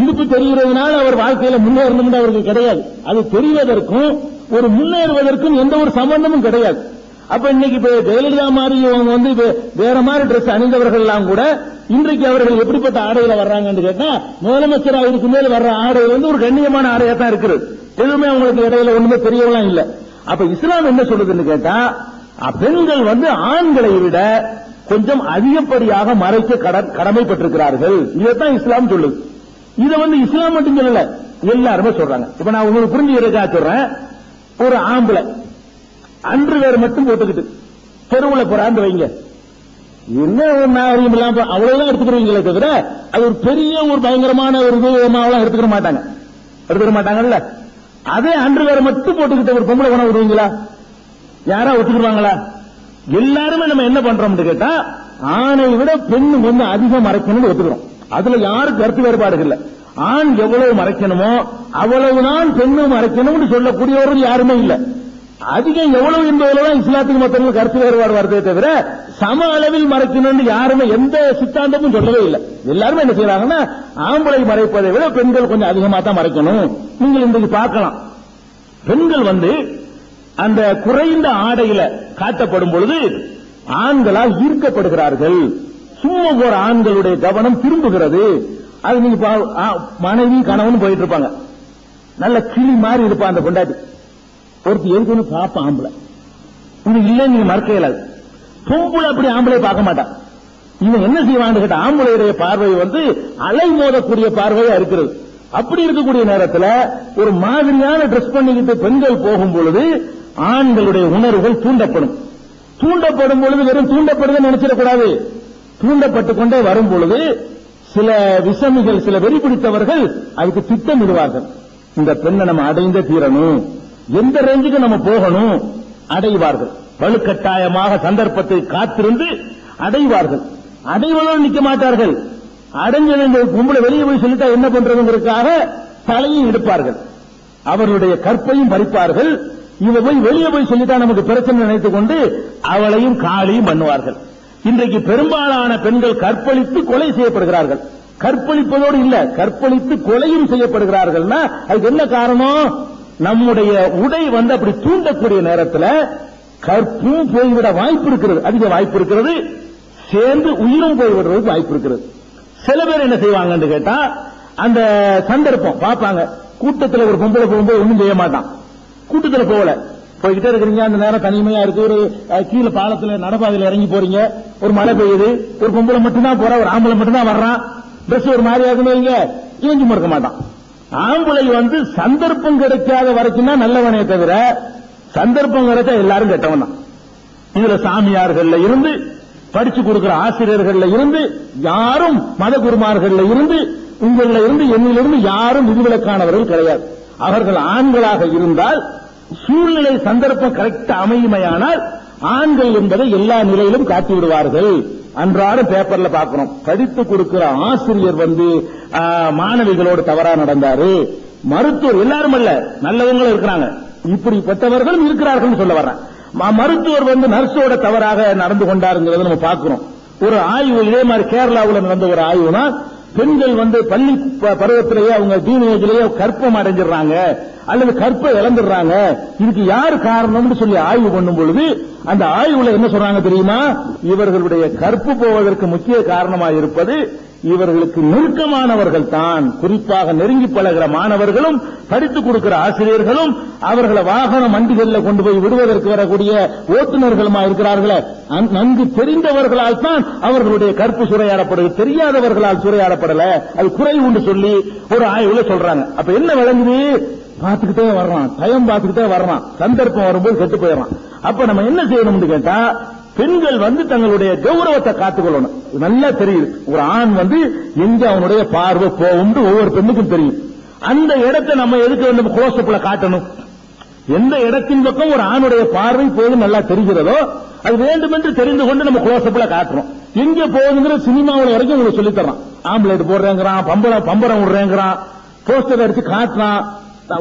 இடுப்பு தெரிகிறதுனால அவர் வாழ்க்கையில முன்னேறணும் அவருக்கு கிடையாது. அது தெரிவதற்கும் ஒரு முன்னேறுவதற்கும் எந்த ஒரு சம்பந்தமும் கிடையாது. அப்ப இன்னைக்கு ஜெயலலிதா மாதிரி வந்து வேற மாதிரி டிரெஸ் அணிந்தவர்கள் எல்லாம் கூட இன்றைக்கு அவர்கள் எப்படிப்பட்ட ஆடையில வர்றாங்கன்னு கேட்டா, முதலமைச்சராக இருக்கும் மேல் வர்ற ஆடையில வந்து ஒரு கண்ணியமான ஆடையா தான் இருக்குது. எதுவுமே அவங்களுக்கு இடையில ஒண்ணுமே தெரியவெல்லாம் இல்ல. அப்ப இஸ்லாம் என்ன சொல்லுதுன்னு கேட்டா, பெண்கள் வந்து ஆண்களை விட கொஞ்சம் அதிகப்படியாக மறைக்க கடமைப்பட்டிருக்கிறார்கள். இதைத்தான் இஸ்லாம் சொல்லுது. இதை வந்து இஸ்லாம் மட்டும் சொல்லல, எல்லாருமே சொல்றாங்க. இப்ப நான் உங்களுக்கு புரிஞ்சுக்கிறதுக்காக சொல்றேன். ஒரு ஆம்பளை அன்று வேறு மட்டும் போட்டுக்கிட்டு தெருவுல போறான்னு வைங்க, என்ன ஒரு நாகரிகம் இல்லாம அவ்வளவுதான் எடுத்துக்கிறீங்களே தவிர அது ஒரு பெரிய ஒரு பயங்கரமான ஒரு இதுவெல்லாம் எடுத்துக்க மாட்டாங்கல்ல. அதே அன்று வேற மட்டும் போட்டுக்கிட்ட ஒரு பொம்பளை பணம் விடுவீங்களா? யாரா ஒத்துக்குவாங்களா? எல்லாருமே நம்ம என்ன பண்றோம் கேட்டா, ஆணை விட பெண்ணு வந்து அதிகம் மறைக்கணும்னு ஒத்துக்கிறோம். அதுல யாரும் கருத்து வேறுபாடுகள் இல்ல. ஆண் எவ்வளவு மறைக்கணுமோ அவ்வளவுதான் பெண்ணும் மறைக்கணும்னு சொல்லக்கூடியவர்கள் யாருமே இல்ல. அதிகம் எவ்வளவு என்பதுலதான் இஸ்லாத்துக்கு மொத்தம் கருத்து வேறுபாடு வருதே தவிர சம அளவில் மறைக்கணும்னு யாருமே எந்த சித்தாந்தமும் சொல்லவே இல்லை. எல்லாருமே என்ன செய்யறாங்கன்னா, ஆம்பளை மறைப்பதை விட பெண்கள் கொஞ்சம் அதிகமா தான் மறைக்கணும். நீங்கள் இன்றைக்கு பார்க்கலாம், பெண்கள் வந்து அந்த குறைந்த ஆடையில காட்டப்படும் பொழுது ஆண்களால் ஈர்க்கப்படுகிறார்கள். சும்மா போற ஆண்களுடைய கவனம் திரும்புகிறது. அது நீங்க மனைவி கணவன் போயிட்டு இருப்பாங்க, நல்ல கிளி மாதிரி இருப்பான் அந்த கொண்டாட்டி. ஒருத்தி எதுக்குன்னு பாப்பா ஆம்பளை, இது இல்லை நீங்க மறக்க இயலாது. பொம்பளை அப்படி ஆம்பளை பார்க்க மாட்டான். இவன் என்ன செய்வான்னு கேட்ட, ஆம்பளையுடைய பார்வை வந்து அலை மோதக்கூடிய பார்வையா இருக்கிறது. அப்படி இருக்கக்கூடிய நேரத்தில் ஒரு மாதிரியான ட்ரெஸ் பண்ணிக்கிட்டு பெண்கள் போகும் பொழுது ஆண்களுடைய உணர்வுகள் தூண்டப்படும் பொழுது வெறும் தூண்டப்படுது நினைச்சிடக்கூடாது. தூண்டப்பட்டுக் கொண்டே வரும் பொழுது சில விஷமிகள், சில வெறி பிடித்தவர்கள் அதுக்கு திட்டமிடுவார்கள். இந்த பெண்ணை நம்ம அடைந்த தீரணும், எந்த ரேஞ்சுக்கு நம்ம போகணும், அடைவார்கள். வலுக்கட்டாயமாக சந்தர்ப்பத்தை காத்திருந்து அடைவார்கள். அடைவதோடு நிற்க மாட்டார்கள். அடைஞ்சது கும்பல வெளியே போய் சொல்லிட்டா என்ன பண்றதுங்கிறதுக்காக தலையும் எடுப்பார்கள், அவர்களுடைய கற்பையும் பறிப்பார்கள். இவ போய் வெளியே போய் சொல்லிட்டா நமக்கு பிரச்சனை நினைத்துக் கொண்டு அவளையும் காலையும் பண்ணுவார்கள். இன்றைக்கு பெரும்பாலான பெண்கள் கற்பழித்து கொலை செய்யப்படுகிறார்கள். கற்பழிப்பதோடு இல்ல, கற்பழித்து கொலையும் செய்யப்படுகிறார்கள்னா அதுக்கு என்ன காரணம்? நம்முடைய உடை வந்து அப்படி தூண்டக்கூடிய நேரத்தில் கற்பும் போய்விட வாய்ப்பு இருக்கிறது, அதிக வாய்ப்பு இருக்கிறது. சேர்ந்து உயிரும் போய்விடுறதுக்கு வாய்ப்பு இருக்கிறது. சில பேர் என்ன செய்வாங்கன்னு கேட்டா, அந்த சந்தர்ப்பம் பார்ப்பாங்க. கூட்டத்தில் ஒரு பொம்பளை போகும்போது ஒன்றும் செய்ய மாட்டான். கூட்டத்தில் போய்கிட்டே இருக்கிறீங்க, அந்த நேரம் தனிமையா இருக்கு. ஒரு கீழே பாலத்தில் நடப்பாதையில் இறங்கி போறீங்க, ஒரு மழை பெய்யுது, ஒரு பொம்பளை மட்டும்தான் போற, ஒரு ஆம்பளை மட்டும்தான் வர்றான். ட்ரெஸ் ஒரு மாதிரியா இருக்குங்க, இவன் சும்மா இருக்க மாட்டான். ஆம்பளை வந்து சந்தர்ப்பம் கிடைக்காத வரைக்கும் தான் நல்லவனே தவிர சந்தர்ப்பம் கிடைச்சா எல்லாரும் கெட்டவன் தான். இதுல சாமியார்கள்ல இருந்து, படிச்சு கொடுக்கிற ஆசிரியர்கள்ல இருந்து, யாரும் மத குருமார்கள்ல இருந்து, உங்கள இருந்து, என்னிலிருந்து யாரும் விதிவிலக்கானவர்கள் கிடையாது. அவர்கள் ஆண்களாக இருந்தால் சூழ்நிலை சந்தர்ப்பம் கரெக்டா அமையுமையானால் ஆண்கள் என்பதை எல்லா நிலையிலும் காட்டி விடுவார்கள். அன்றாடம் பேப்பர்ல பாக்கிறோம், படித்து கொடுக்கிற ஆசிரியர் வந்து மாணவிகளோடு தவறா நடந்தாரு. மருத்துவர் எல்லாரும் அல்ல, நல்லவங்களும் இருக்கிறாங்க, இப்படிப்பட்டவர்களும் இருக்கிறார்கள் சொல்ல வர்றேன். மருத்துவர் வந்து நர்ஸோட தவறாக நடந்து கொண்டாருங்கிறத நம்ம பார்க்கிறோம். ஒரு ஆய்வு இதே மாதிரி கேரளாவில் நடந்த ஒரு ஆய்வுனா, பெண்கள் வந்து பள்ளி பருவத்திலேயே அவங்க டீனேஜ்லயே கற்பம் அடைஞ்சிடறாங்க அல்லது கற்பை இழந்துடுறாங்க. இதுக்கு யார் காரணம்னு சொல்லி ஆய்வு பண்ணும் பொழுது அந்த ஆய்வுல என்ன சொல்றாங்க தெரியுமா? இவர்களுடைய கற்பு போவதற்கு முக்கிய காரணமாக இருப்பது இவர்களுக்கு நெருக்கமானவர்கள் தான். குறிப்பாக நெருங்கி பழகிற மாணவர்களும் படித்துக் கொடுக்கிற ஆசிரியர்களும் அவர்களை வாகன மண்டிகளில் கொண்டு போய் விடுவதற்கு வரக்கூடிய ஓட்டுநர்களுமா இருக்கிறார்களே, நன்கு தெரிந்தவர்களால் தான் அவர்களுடைய கற்பு சூறையாடப்படுது, தெரியாதவர்களால் சூறையாடப்படல. அது குறை உண்டு சொல்லி ஒரு ஆய்வுல சொல்றாங்க. அப்ப என்ன விளங்குது? பார்த்துக்கிட்டே வர்றான், டைம் பார்த்துக்கிட்டே வர்றான், சந்தர்ப்பம் வரும்போது கெட்டு போயிடறான். அப்ப நம்ம என்ன செய்யணும்னு கேட்டா, பெண்கள் வந்து தங்களுடைய கௌரவத்தை காத்துக்கொள்ளணும். நல்லா தெரியுது, ஒரு ஆண் வந்து எங்க அவனுடைய பார்வை போகும் ஒவ்வொரு பெண்ணுக்கும் தெரியும். அந்த இடத்தை நம்ம எதுக்கு வந்து குளோஸ்அப்ல காட்டணும்? எந்த இடத்தின் பக்கம் ஒரு ஆணுடைய பார்வை போதும் நல்லா தெரிகிறதோ அது வேண்டுமென்று தெரிந்து கொண்டு நம்ம குளோஸ்அப்ல காட்டுறோம். எங்க போகுதுங்கிற சினிமாவில் வரைக்கும் உங்களுக்கு சொல்லி தர்றான். ஆம்புலேட் போடுறேங்கிறான், பம்பரம் விடுறேங்கிறான், போஸ்டர் அடிச்சு காட்டுறான்.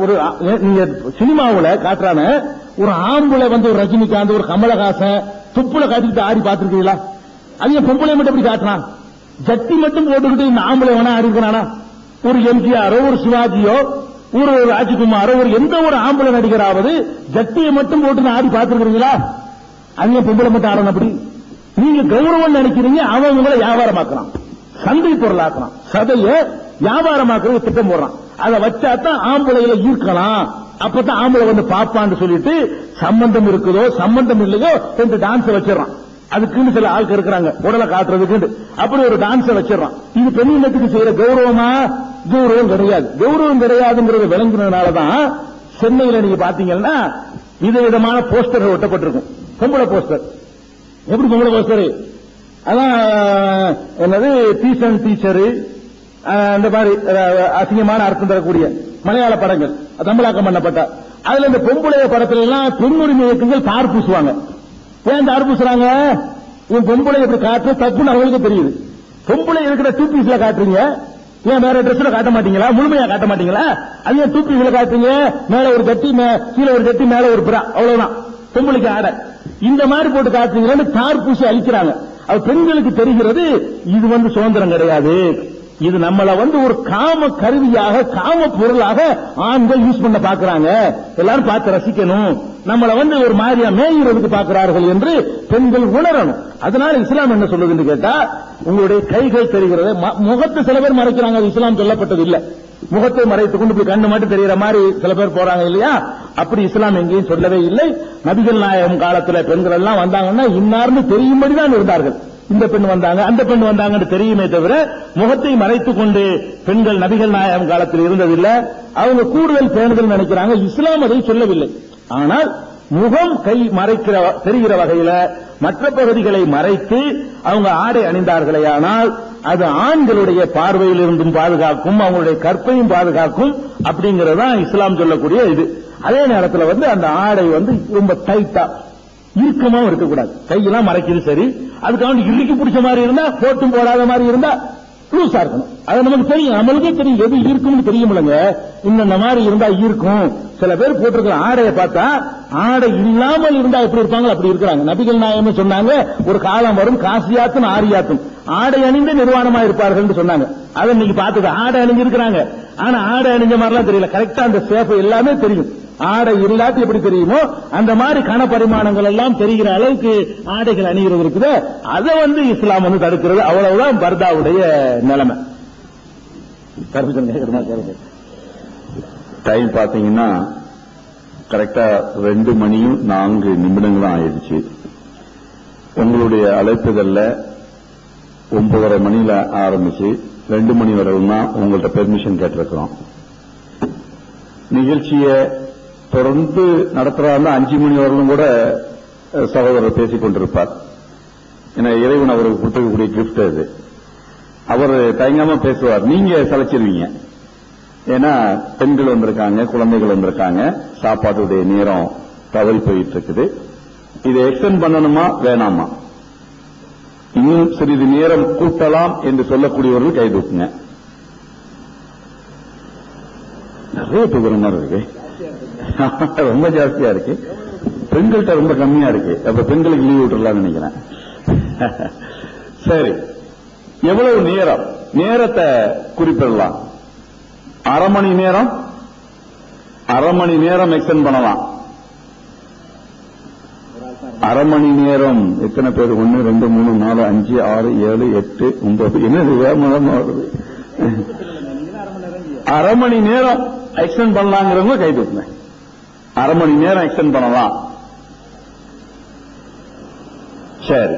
ஒரு நீங்க சினிமாவில் காட்டுறான ஒரு ஆம்பளை வந்து ஒரு ரஜினிகாந்த், ஒரு கமலஹாசன் துப்புல காட்டிக்கிட்டு ஆடி பார்த்திருக்கீங்களா? அது பொம்பளை மட்டும் எப்படி காட்டுறான்? ஜட்டி மட்டும் போட்டுக்கிட்டு இந்த ஆம்பளை வேணா ஆடி இருக்கிறானா? ஒரு எம்ஜிஆரோ ஒரு சிவாஜியோ ஒரு ராஜ்குமாரோ ஒரு எந்த ஒரு ஆம்பளை நடிகராவது ஜட்டியை மட்டும் போட்டு ஆடி பார்த்திருக்கிறீங்களா? அங்க பொம்பளை மட்டும் ஆடணும். அப்படி நீங்க கௌரவம் நினைக்கிறீங்க, அவன் உங்களை வியாபாரமாக்குறான், சந்தை பொருளாக்குறான், சதைய வியாபாரமாக்குறது திட்டம் போடுறான். அதை வச்சாதான் ஆம்பளையில ஈர்க்கலாம், அப்பதான் ஆம்பளை வந்து பாப்பான்னு சொல்லிட்டு சம்பந்தம் இருக்குதோ சம்பந்தம் இல்லையோ ரெண்டு டான்ஸ் வச்சிடறான். அதுக்குன்னு சில ஆட்கள் இருக்கிறாங்க உடலை காட்டுறதுக்கு, அப்படி ஒரு டான்ஸ் வச்சிடறான். இது பெண்ணினத்துக்கு செய்யற கௌரவமா? கௌரவம் கிடையாது. கௌரவம் கிடையாதுங்கிறது விளங்குனதுனாலதான் சென்னையில நீங்க பாத்தீங்கன்னா விதவிதமான போஸ்டர்கள் ஒட்டப்பட்டிருக்கும். பொம்பளை போஸ்டர். எப்படி பொம்பளை போஸ்டர்? அதான் என்னது டீசன் டீச்சரு, அந்த மாதிரி அசிங்கமான அர்த்தம் தரக்கூடிய மலையாள படங்கள் தமிழாக்கம் பண்ணப்பட்ட அதுல இந்த பொம்பளை படத்துல எல்லாம் பெண் உரிமை இயக்கங்கள் தார் பூசுவாங்க. ஏன் தார் பூசுறாங்க? உன் பொம்பளை எப்படி காட்டுற தப்புன்னு அவங்களுக்கு தெரியுது. பொம்பளை இருக்கிற டூ பீஸ்ல காட்டுறீங்க, ஏன் வேற ட்ரெஸ்ல காட்ட மாட்டீங்களா? முழுமையா காட்ட மாட்டீங்களா? அது ஏன் டூ பீஸ்ல காட்டுறீங்க? மேல ஒரு கட்டி, கீழே ஒரு கட்டி, மேல ஒரு பிரா, அவ்வளவுதான் பொம்பளைக்கு ஆடை. இந்த மாதிரி போட்டு காட்டுறீங்கன்னு தார் பூசி அழிக்கிறாங்க. அது பெண்களுக்கு தெரிகிறது இது வந்து சுதந்திரம் கிடையாது, இது நம்மள வந்து ஒரு காம கருவியாக காம பொருளாக ஆண்கள் யூஸ் பண்ண பாக்குறாங்க, எல்லாரும் பார்த்து ரசிக்கணும், நம்மள வந்து ஒரு மாதிரியா மேய்கிறதுக்கு பார்க்கிறார்கள் என்று பெண்கள் உணரணும். அதனால இஸ்லாம் என்ன சொல்லுதுன்னு கேட்டா, உங்களுடைய கைகள் தெரிகிறது, முகத்தை சில பேர் மறைக்கிறாங்க, அது இஸ்லாம் சொல்லப்பட்டது இல்ல. முகத்தை மறைத்துக் கொண்டு இப்படி கண்ணு மட்டும் தெரிகிற மாதிரி சில பேர் போறாங்க இல்லையா? அப்படி இஸ்லாம் எங்கேயும் சொல்லவே இல்லை. நபிகள் நாயகம் காலத்துல பெண்கள் எல்லாம் வந்தாங்கன்னா இன்னார்னு தெரியும்படிதான் இருந்தார்கள். இந்த பெண் வந்தாங்க அந்த பெண் வந்தாங்கன்னு தெரியுமே தவிர முகத்தை மறைத்துக் கொண்டு பெண்கள் நபிகள் நாயகம் காலத்தில் இருந்ததில்லை. அவங்க கூடுதல் பேணுதல் நினைக்கிறாங்க, இஸ்லாம் அதை சொல்லவில்லை. ஆனால் முகம் கை மறைக்கிற தெரிகிற வகையில மற்ற பகுதிகளை மறைத்து அவங்க ஆடை அணிந்தார்களே ஆனால் அது ஆண்களுடைய பார்வையில் இருந்தும் பாதுகாக்கும், அவங்களுடைய கற்பையும் பாதுகாக்கும். அப்படிங்கறதா இஸ்லாம் சொல்லக்கூடிய இது. அதே நேரத்தில் வந்து அந்த ஆடை வந்து ரொம்ப டைட்டா இறுக்கமாவும் இருக்கக்கூடாது. கையெல்லாம் மறைக்கிறது சரி, அதுக்காக இறுக்கி பிடிச்ச மாதிரி இருந்தா, போட்டும் போடாத மாதிரி இருந்தா லூசா இருக்கணும். அது நமக்கு தெரியும், நம்மளுக்கே தெரியும் எது இருக்கும்னு தெரியுமில்லைங்க. இந்த மாதிரி இருந்தா இருக்கும். சில பேர் போட்டிருக்கிற ஆடையை பார்த்தா ஆடை இல்லாமல் இருந்தா எப்படி இருப்பாங்க அப்படி இருக்கிறாங்க. நபிகள் நாயகம் சொன்னாங்க, ஒரு காலம் வரும் காசியாத்தும் ஆரியாத்தும் ஆடை அணிந்து நிர்வாணமா இருப்பார்கள் சொன்னாங்க. அதை இன்னைக்கு பார்த்துக்க ஆடை அணிஞ்சு இருக்கிறாங்க, ஆனா ஆடை அணிஞ்ச மாதிரிலாம் தெரியல. கரெக்டா அந்த சேஃப் எல்லாமே தெரியும். ஆடை இல்லாத எப்படி தெரியுமோ அந்த மாதிரி கன பரிமாணங்கள் எல்லாம் தெரிகிற அளவுக்கு ஆடைகள் அணிகிறது இருக்குது. அதை வந்து இஸ்லாம் வந்து தடுக்கிறது. அவ்வளவுதான் பர்தாவுடைய நிலைமை. டைம் பாத்தீங்கன்னா கரெக்டா 2:04 ஆயிடுச்சு. உங்களுடைய அழைப்புகள்ல 9:30 மணில ஆரம்பிச்சு 2 மணி வரைக்கும் தான் உங்கள்ட்ட பெர்மிஷன் கேட்டிருக்கிறோம். நிகழ்ச்சியை தொடர்ந்து நடத்துறாருன்னா 5 மணி வரலும் கூட சகோதரர் பேசிக் கொண்டிருப்பார். ஏன்னா இறைவன் அவருக்கு கொடுக்கக்கூடிய கிஃப்ட் அது. அவர் தயங்காம பேசுவார், நீங்க சலைச்சிருவீங்க. ஏன்னா பெண்கள் வந்திருக்காங்க, குழந்தைகள் வந்திருக்காங்க, சாப்பாட்டுடைய நேரம் தவறி போயிட்டு இருக்குது. இதை எக்ஸ்டெண்ட் பண்ணணுமா வேணாமா, இன்னும் சிறிது நேரம் கூட்டலாம் என்று சொல்லக்கூடியவர்கள் கை தூக்குங்க. நிறைய தூக்குற மாதிரி இருக்கு, ரொம்ப ஜாஸ்தியா இருக்கு. பெண்கள்கிட்ட ரொம்ப கம்மியா இருக்கு. அப்ப பெண்களுக்கு லீவ் விட்டுறலாம்னு நினைக்கிறேன். சரி, எவ்வளவு நேரம்? நேரத்தை குறிப்பிடலாம். அரை மணி நேரம் எக்ஸ்டெண்ட் பண்ணலாம். அரை மணி நேரம் எத்தனை பேர்? 1 2 3 4 5 6 7 8 9 என்னது வேகமாக வருது. அரை மணி நேரம் எக்ஸ்டெண்ட் பண்ணலாங்கிறவங்க கை தூக்குங்க. அரை மணி நேரம் எக்ஸ்டெண்ட் பண்ணலாம். சரி,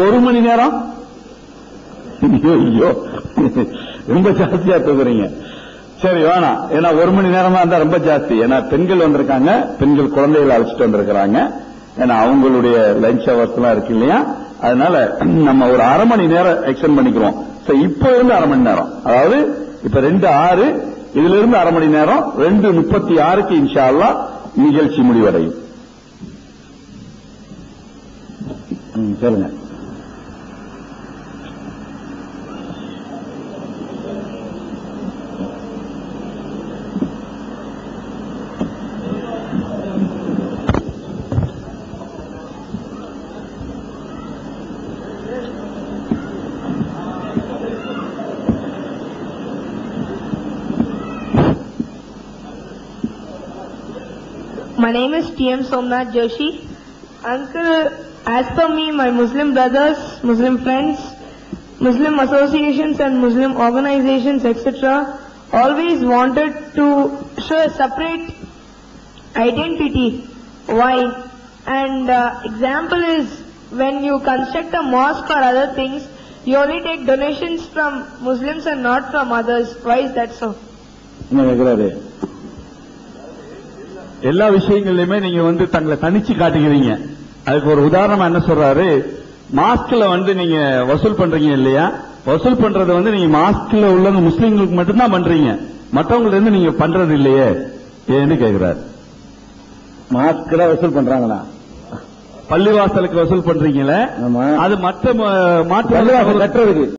1 மணி நேரம்? ஐயோ ரொம்ப ஜாஸ்தியா தூக்குறீங்க. சரி வேணாம், ஏன்னா 1 மணி நேரமா இருந்தா ரொம்ப ஜாஸ்தி. ஏன்னா பெண்கள் வந்திருக்காங்க, பெண்கள் குழந்தைகளை அழைச்சிட்டு வந்திருக்கிறாங்க. ஏன்னா அவங்களுடைய லஞ்ச் ஹவர்ஸ் எல்லாம் இருக்கு இல்லையா? அதனால நம்ம ஒரு அரை மணி நேரம் எக்ஸ்டெண்ட் பண்ணிக்கிறோம். இப்ப இருந்து அரை மணி நேரம், அதாவது இப்ப 2:06 இதுல இருந்து அரை மணி நேரம் 2:36 இன்ஷா அல்லாஹ் நிகழ்ச்சி முடிவடையும். சொல்லுங்க. My name is T.M. Somnath Joshi. Uncle, as per me, my Muslim brothers, Muslim friends, Muslim associations and Muslim organizations, etc., always wanted to show a separate identity. Why? And example is when you construct a mosque or other things, you only take donations from Muslims and not from others. Why is that so? என்ன கேட்கிறாரு? எல்லா விஷயங்கள்லயுமே நீங்க வந்து தங்களை தனிச்சு காட்டுகிறீங்க. அதுக்கு ஒரு உதாரணமா என்ன சொல்றாரு, மாஸ்க்ல வந்து நீங்க வசூல் பண்றீங்க இல்லையா, வசூல் பண்றது வந்து நீங்க மாஸ்க்ல உள்ளவங்க முஸ்லீம்களுக்கு மட்டும்தான் பண்றீங்க, மற்றவங்க இருந்து நீங்க பண்றது இல்லையே ஏன்னு கேட்கிறாரு. மாஸ்க்ல வசூல் பண்றாங்களா? பள்ளிவாசலுக்கு வசூல் பண்றீங்களே, அது மற்ற மாற்று கட்டுறதுக்கு